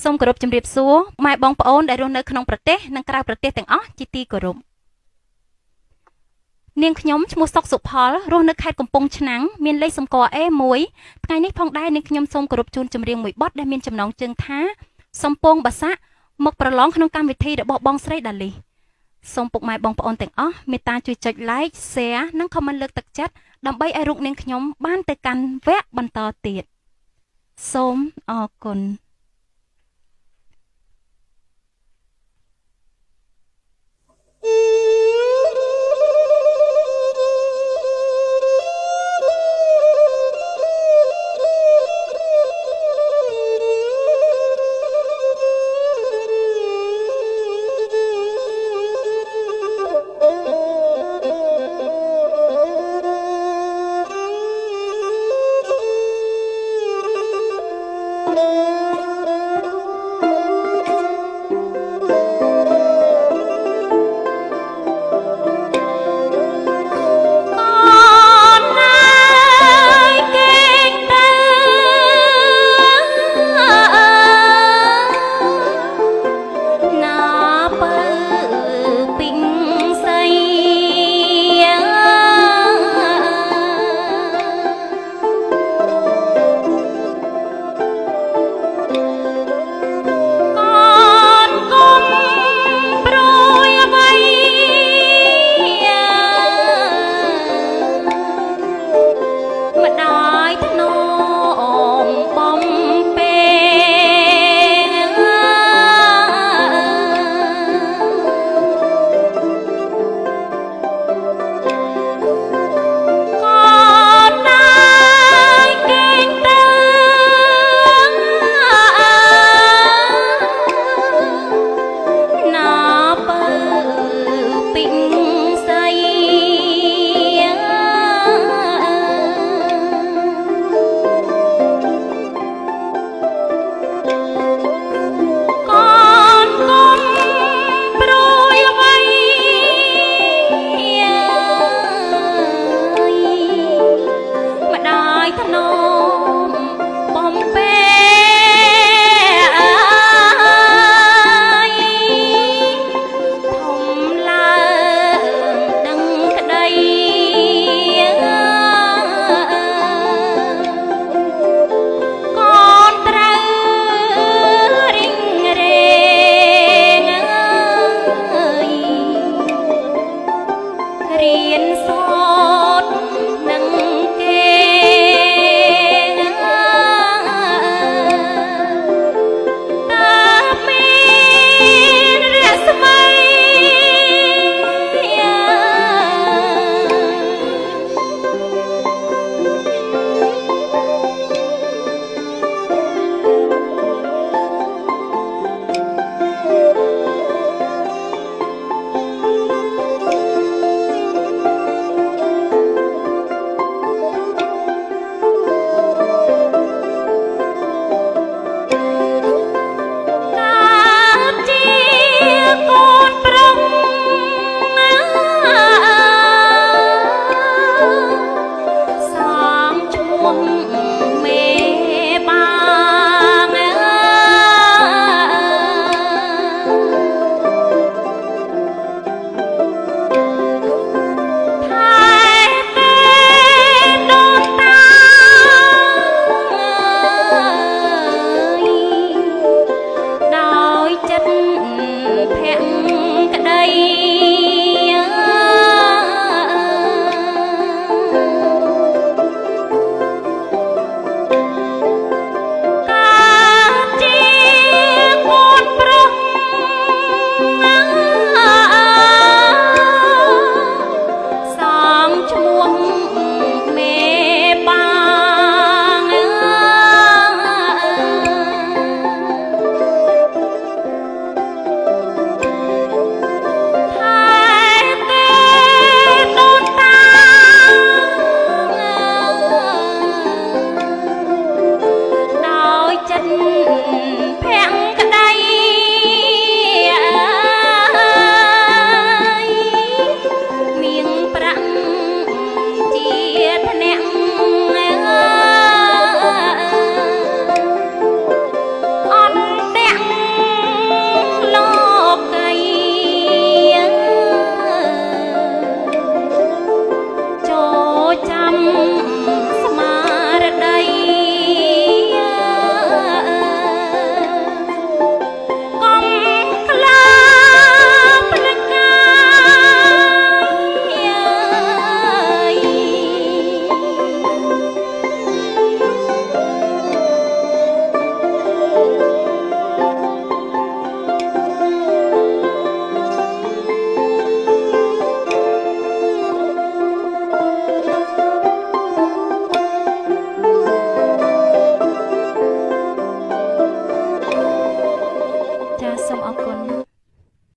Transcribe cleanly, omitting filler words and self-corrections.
សូមគោរពជំរាបសួរម៉ែបងប្អូនដែលរស់នៅក្នុងប្រទេសនិងក្រៅប្រទេសទាំងអស់ជាទីគោរពនាងខ្ញុំឈ្មោះសុកសុផលរស់នៅខេត្តកំពង់ឆ្នាំងមានលេខសម្គាល់ A1 ថ្ងៃនេះផងដែរនាងខ្ញុំសូមគោរពជូនចម្រៀងមួយបទដែលមានចំណងជើងថាសំពងបាសាក់មកប្រឡងក្នុងកម្មវិធីរបស់បងស្រីដាលីសូមពុកម៉ែបងប្អូនទាំងអស់មេត្តាជួយចុច like share និង comment លើកទឹកចិត្តដើម្បីឲ្យរូបនាងខ្ញុំបានទៅកាន់វគ្គបន្តទៀតសូមអរគុណ